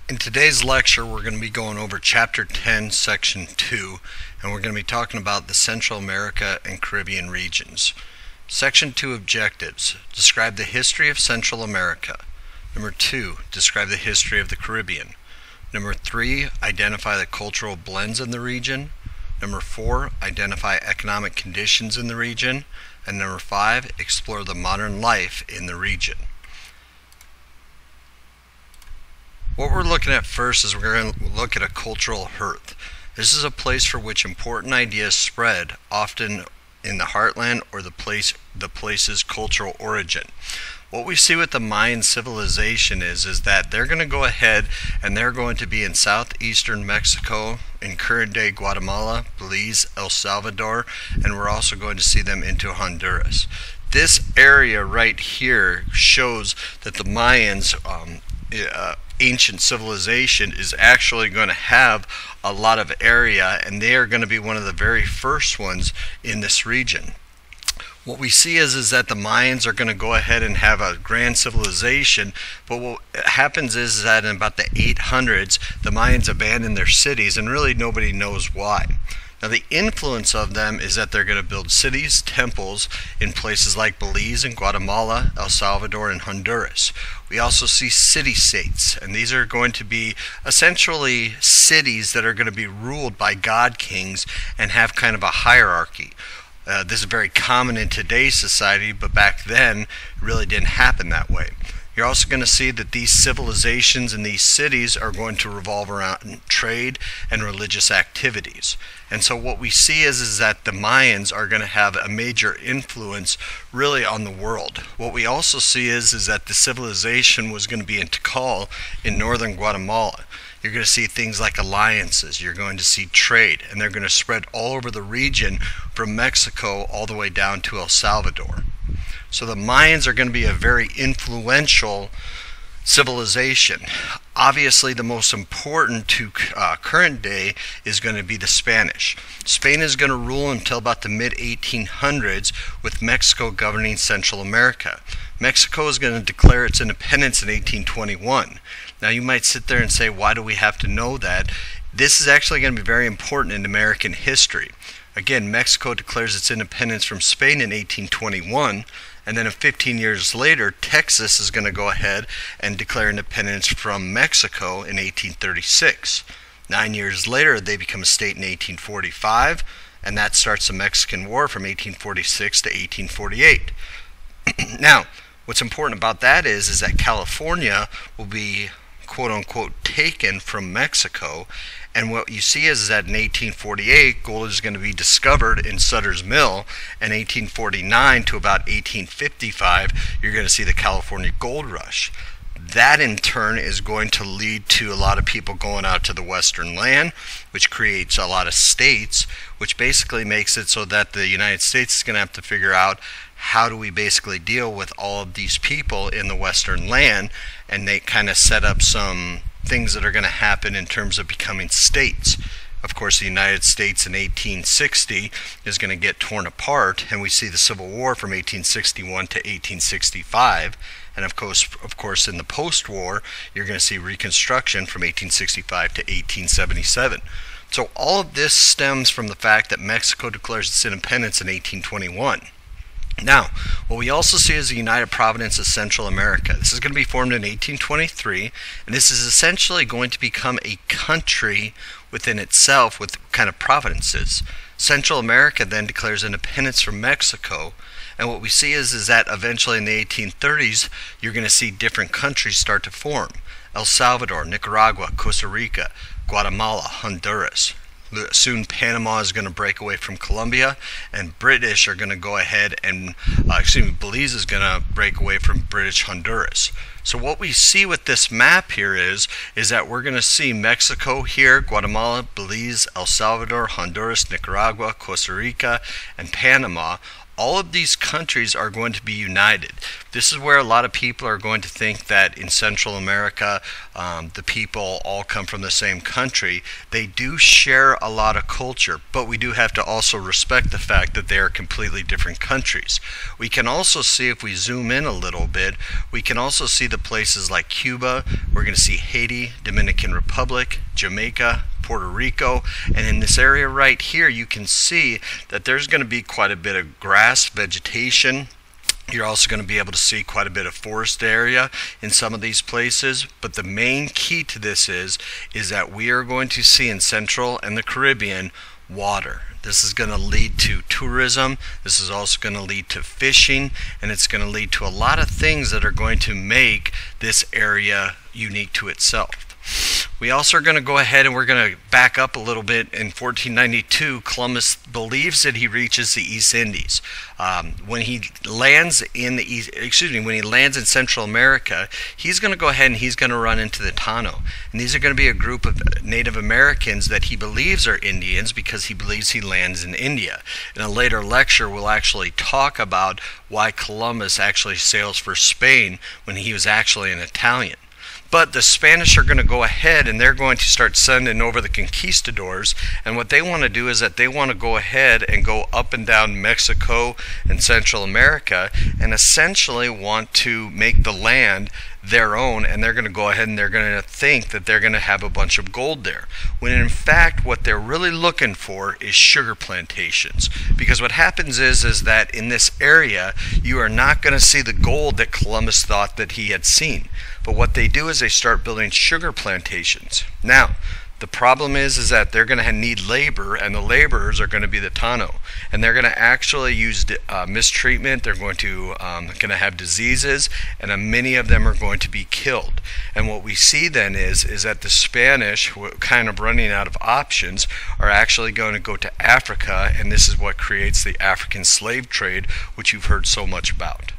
In today's lecture, we're going to be going over Chapter 10, Section 2, and we're going to be talking about the Central America and Caribbean regions. Section 2 objectives: describe the history of Central America. Number 2, describe the history of the Caribbean. Number 3, identify the cultural blends in the region. Number 4, identify economic conditions in the region. And number 5, explore the modern life in the region. What we're looking at first is we're going to look at a cultural hearth. This is a place for which important ideas spread, often in the heartland or the place's cultural origin. What we see with the Mayan civilization is that they're going to go ahead and they're going to be in southeastern Mexico, in current day Guatemala, Belize, El Salvador, and we're also going to see them into Honduras. This area right here shows that the Mayans ancient civilization is actually going to have a lot of area, and they are going to be one of the very first ones in this region. What we see is that the Mayans are going to go ahead and have a grand civilization, but what happens is that in about the 800s the Mayans abandon their cities, and really nobody knows why. Now, the influence of them is that they're going to build cities, temples in places like Belize and Guatemala, El Salvador, and Honduras. We also see city-states, and these are going to be essentially cities that are going to be ruled by god kings and have kind of a hierarchy. This is very common in today's society, but back then it really didn't happen that way. You're also going to see that these civilizations and these cities are going to revolve around trade and religious activities. And so what we see is that the Mayans are going to have a major influence really on the world. What we also see is that the civilization was going to be in Tikal in northern Guatemala. You're going to see things like alliances, you're going to see trade, and they're going to spread all over the region from Mexico all the way down to El Salvador. So the Mayans are going to be a very influential civilization. Obviously, the most important to current day is going to be the Spanish. Spain is going to rule until about the mid-1800s, with Mexico governing Central America. Mexico is going to declare its independence in 1821. Now, you might sit there and say, why do we have to know that? This is actually going to be very important in American history. Again, Mexico declares its independence from Spain in 1821, and then 15 years later, Texas is going to go ahead and declare independence from Mexico in 1836. 9 years later, they become a state in 1845, and that starts the Mexican War from 1846 to 1848. Now, what's important about that is that California will be quote-unquote taken from Mexico, and what you see is that in 1848 gold is going to be discovered in Sutter's Mill, and 1849 to about 1855 you're going to see the California gold rush. That in turn is going to lead to a lot of people going out to the western land, which creates a lot of states, which basically makes it so that the United States is going to have to figure out how do we basically deal with all of these people in the western land, and they kind of set up some things that are going to happen in terms of becoming states. Of course, the United States in 1860 is going to get torn apart, and we see the Civil War from 1861 to 1865. And of course, in the post-war, you're going to see Reconstruction from 1865 to 1877. So all of this stems from the fact that Mexico declares its independence in 1821. Now, what we also see is the United Province of Central America. This is going to be formed in 1823, and this is essentially going to become a country within itself with kind of provinces. Central America then declares independence from Mexico, and what we see is that eventually in the 1830s, you're going to see different countries start to form. El Salvador, Nicaragua, Costa Rica, Guatemala, Honduras. Soon Panama is going to break away from Colombia, and British are going to go ahead and, Belize is going to break away from British Honduras. So what we see with this map here is that we're going to see Mexico here, Guatemala, Belize, El Salvador, Honduras, Nicaragua, Costa Rica, and Panama all of these countries are going to be united. This is where a lot of people are going to think that in Central America, the people all come from the same country. They do share a lot of culture, but we do have to also respect the fact that they are completely different countries. We can also see, if we zoom in a little bit, we can also see the places like Cuba. We're going to see Haiti, Dominican Republic, Jamaica, Puerto Rico, and in this area right here you can see that there's going to be quite a bit of grass vegetation. You're also going to be able to see quite a bit of forest area in some of these places, but the main key to this is that we are going to see in Central and the Caribbean water. This is going to lead to tourism. This is also going to lead to fishing, and it's going to lead to a lot of things that are going to make this area unique to itself. We also are going to go ahead and we're going to back up a little bit. In 1492, Columbus believes that he reaches the East Indies. When he lands in when he lands in Central America, he's going to go ahead and he's going to run into the Tano. And these are going to be a group of Native Americans that he believes are Indians because he believes he lands in India. In a later lecture, we'll actually talk about why Columbus actually sails for Spain when he was actually an Italian. But the Spanish are going to go ahead and they're going to start sending over the conquistadors, and what they want to do is that they want to go ahead and go up and down Mexico and Central America and essentially want to make the land their own, and they're going to go ahead and they're going to think that they're going to have a bunch of gold there, when in fact what they're really looking for is sugar plantations. Because what happens is that in this area you are not going to see the gold that Columbus thought that he had seen, but what they do is they start building sugar plantations. Now the problem is that they're going to need labor, and the laborers are going to be the Tano, and they're going to actually use mistreatment. They're going to have diseases, and many of them are going to be killed. And what we see then is that the Spanish, kind of running out of options, are actually going to go to Africa, and this is what creates the African slave trade, which you've heard so much about.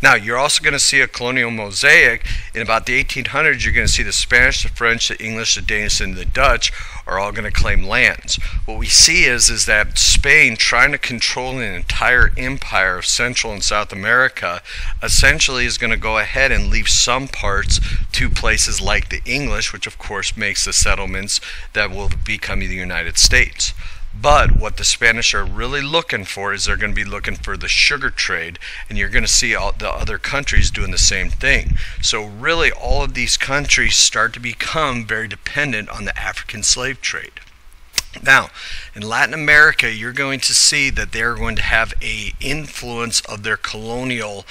Now, you're also going to see a colonial mosaic. In about the 1800s, you're going to see the Spanish, the French, the English, the Danish, and the Dutch are all going to claim lands. What we see is that Spain, trying to control an entire empire of Central and South America, essentially is going to go ahead and leave some parts to places like the English, which of course makes the settlements that will become the United States. But what the Spanish are really looking for is they're going to be looking for the sugar trade, and you're going to see all the other countries doing the same thing. So really all of these countries start to become very dependent on the African slave trade. Now, in Latin America, you're going to see that they're going to have an influence of their colonial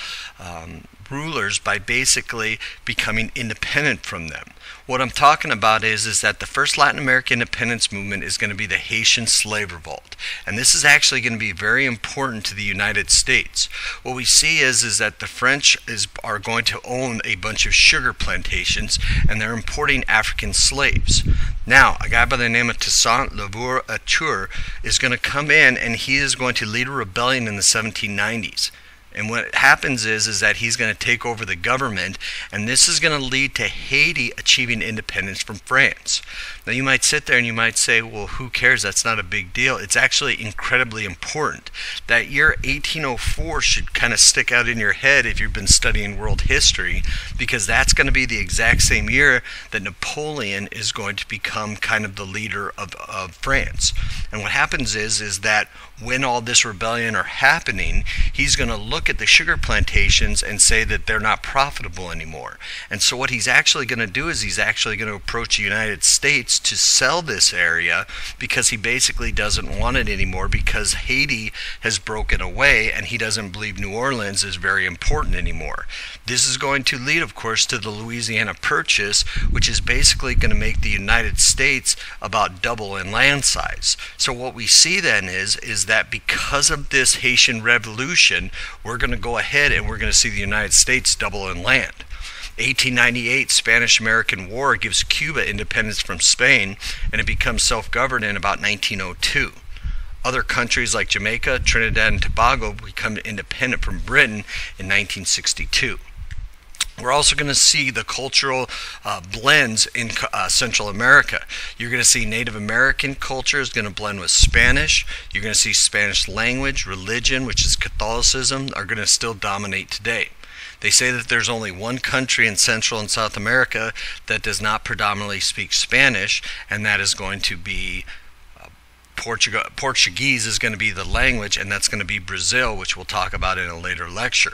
rulers by basically becoming independent from them. What I'm talking about is that the first Latin American independence movement is going to be the Haitian slave revolt, and this is actually going to be very important to the United States. What we see is that the French are going to own a bunch of sugar plantations, and they're importing African slaves. Now, a guy by the name of Toussaint Louverture is going to come in, and he is going to lead a rebellion in the 1790s. And what happens is that he's going to take over the government, and this is going to lead to Haiti achieving independence from France. Now you might sit there and you might say, well, who cares? That's not a big deal. It's actually incredibly important. That year 1804 should kind of stick out in your head if you've been studying world history, because that's going to be the exact same year that Napoleon is going to become kind of the leader of France. And what happens is that when all this rebellion are happening, he's going to look at the sugar plantations and say that they're not profitable anymore. And so what he's actually going to do is he's actually going to approach the United States to sell this area, because he basically doesn't want it anymore, because Haiti has broken away and he doesn't believe New Orleans is very important anymore. This is going to lead, of course, to the Louisiana Purchase, which is basically going to make the United States about double in land size. So what we see then is that because of this Haitian Revolution, we're going to go ahead and we're going to see the United States double in land. 1898 Spanish-American War gives Cuba independence from Spain, and it becomes self-governed in about 1902. Other countries like Jamaica, Trinidad, and Tobago become independent from Britain in 1962. We're also going to see the cultural blends in Central America. You're going to see Native American culture is going to blend with Spanish. You're going to see Spanish language, religion, which is Catholicism, are going to still dominate today. They say that there's only one country in Central and South America that does not predominantly speak Spanish, and that is going to be Portuguese is going to be the language, and that's going to be Brazil, which we'll talk about in a later lecture.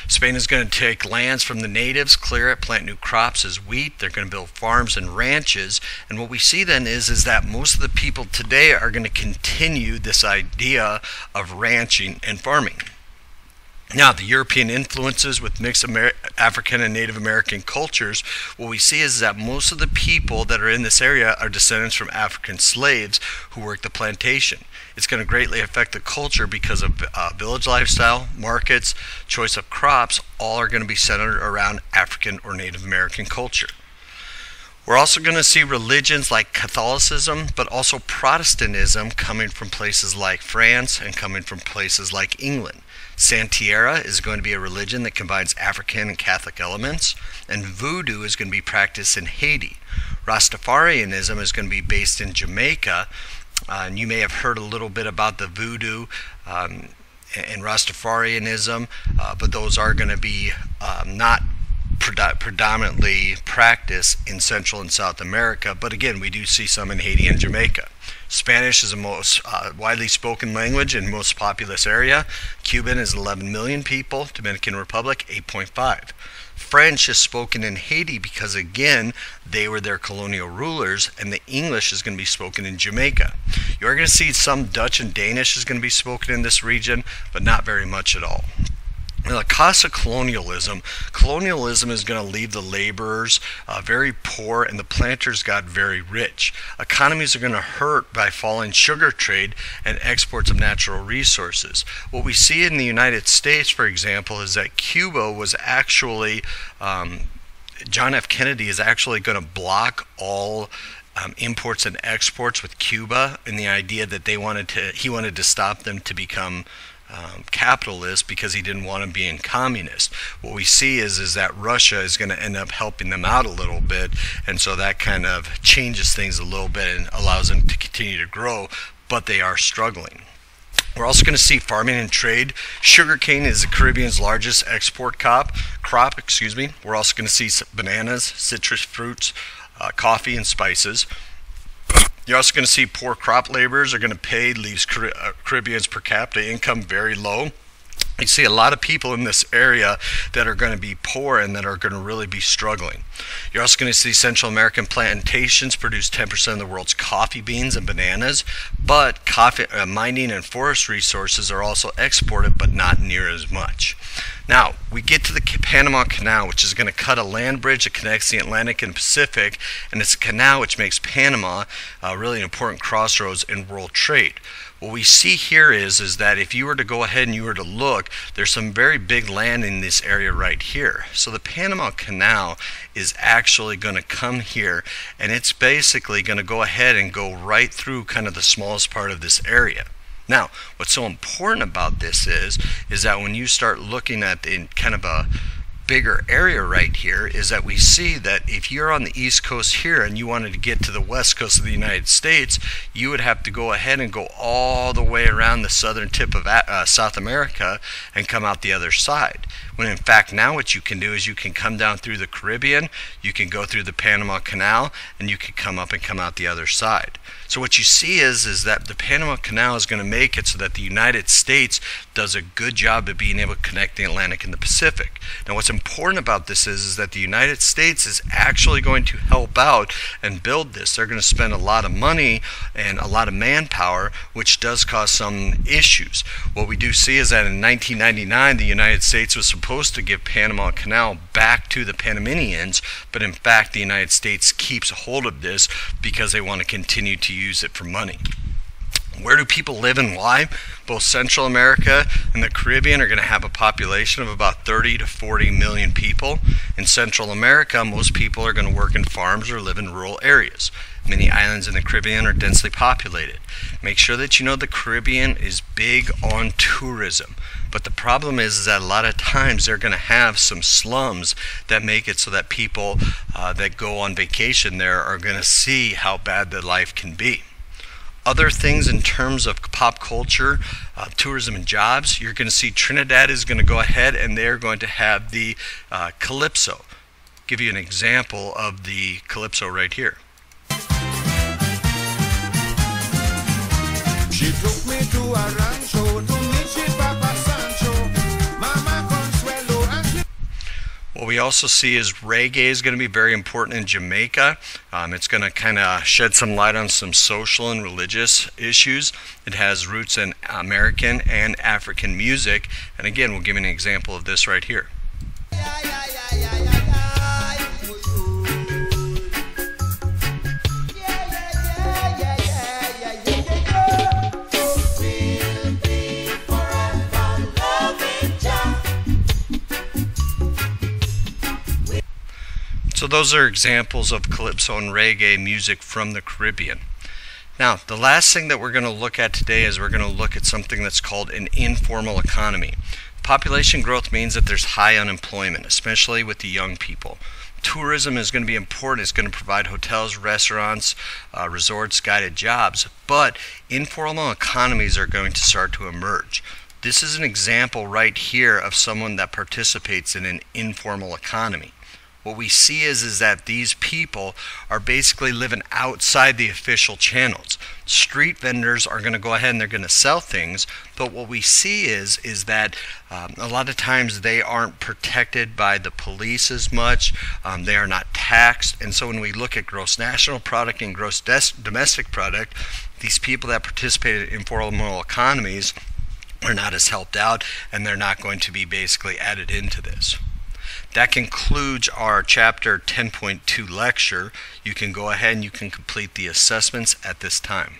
Spain is going to take lands from the natives, clear it, plant new crops as wheat. They're going to build farms and ranches. And what we see then is that most of the people today are going to continue this idea of ranching and farming. Now, the European influences with mixed African and Native American cultures, what we see is that most of the people that are in this area are descendants from African slaves who worked the plantation. It's going to greatly affect the culture because of village lifestyle, markets, choice of crops, all are going to be centered around African or Native American culture. We're also going to see religions like Catholicism, but also Protestantism coming from places like France and coming from places like England. Santeria is going to be a religion that combines African and Catholic elements, and Voodoo is going to be practiced in Haiti. Rastafarianism is going to be based in Jamaica, and you may have heard a little bit about the Voodoo and Rastafarianism, but those are going to be not predominantly practiced in Central and South America, but again, we do see some in Haiti and Jamaica. Spanish is the most widely spoken language in most populous area. Cuban is 11 million people. Dominican Republic, 8.5. French is spoken in Haiti because, again, they were their colonial rulers, and the English is going to be spoken in Jamaica. You are going to see some Dutch and Danish is going to be spoken in this region, but not very much at all. Now, the cost of colonialism is going to leave the laborers very poor, and the planters got very rich. Economies are going to hurt by falling sugar trade and exports of natural resources. What we see in the United States, for example, is that Cuba was actually, John F. Kennedy is actually going to block all imports and exports with Cuba, and the idea that he wanted to stop them to become capitalist because he didn't want to be in communist. What we see is that Russia is going to end up helping them out a little bit, and so that kind of changes things a little bit and allows them to continue to grow, but they are struggling. We're also going to see farming and trade. Sugarcane is the Caribbean's largest export crop. We're also going to see bananas, citrus fruits, coffee, and spices. You're also going to see poor crop laborers are going to pay, leaves Caribbean's per capita income very low. You see a lot of people in this area that are going to be poor and that are going to really be struggling. You're also going to see Central American plantations produce 10% of the world's coffee beans and bananas, but mining and forest resources are also exported, but not near as much. Now, we get to the Panama Canal, which is going to cut a land bridge that connects the Atlantic and Pacific, and it's a canal which makes Panama really an important crossroads in world trade. What we see here is that if you were to go ahead and you were to look, there's some very big land in this area right here. So the Panama Canal is actually going to come here, and it's basically going to go ahead and go right through kind of the smallest part of this area. Now, what's so important about this is that when you start looking at in kind of a bigger area right here, is that we see that if you're on the east coast here and you wanted to get to the west coast of the United States, you would have to go ahead and go all the way around the southern tip of South America and come out the other side. When in fact now what you can do is you can come down through the Caribbean, you can go through the Panama Canal, and you can come up and come out the other side. So what you see is that the Panama Canal is going to make it so that the United States does a good job of being able to connect the Atlantic and the Pacific. Now what's important about this is that the United States is actually going to help out and build this. They're going to spend a lot of money and a lot of manpower, which does cause some issues. What we do see is that in 1999 the United States was supposed to give Panama Canal back to the Panamanians, but in fact the United States keeps a hold of this because they want to continue to use it for money. Where do people live and why? Both Central America and the Caribbean are going to have a population of about 30 to 40 million people. In Central America, most people are going to work in farms or live in rural areas. Many islands in the Caribbean are densely populated. Make sure that you know the Caribbean is big on tourism. But the problem is that a lot of times they're going to have some slums that make it so that people that go on vacation there are going to see how bad the life can be. Other things in terms of pop culture, tourism and jobs, you're going to see Trinidad is going to go ahead and they're going to have the Calypso. Give you an example of the Calypso right here. She took me to a rancho to meet she Papa Sancho, Mama Consuelo, and she... What we also see is reggae is going to be very important in Jamaica. It's going to kind of shed some light on some social and religious issues. It has roots in American and African music. And again, we'll give you an example of this right here. So those are examples of calypso and reggae music from the Caribbean. Now, the last thing that we're going to look at today is we're going to look at something that's called an informal economy. Population growth means that there's high unemployment, especially with the young people. Tourism is going to be important. It's going to provide hotels, restaurants, resorts, guided jobs. But informal economies are going to start to emerge. This is an example right here of someone that participates in an informal economy. What we see is that these people are basically living outside the official channels. Street vendors are going to go ahead and they're going to sell things, but what we see is that a lot of times they aren't protected by the police as much. They are not taxed, and so when we look at gross national product and gross domestic product, these people that participate in informal economies are not as helped out, and they're not going to be basically added into this. That concludes our chapter 10.2 lecture. You can go ahead and you can complete the assessments at this time.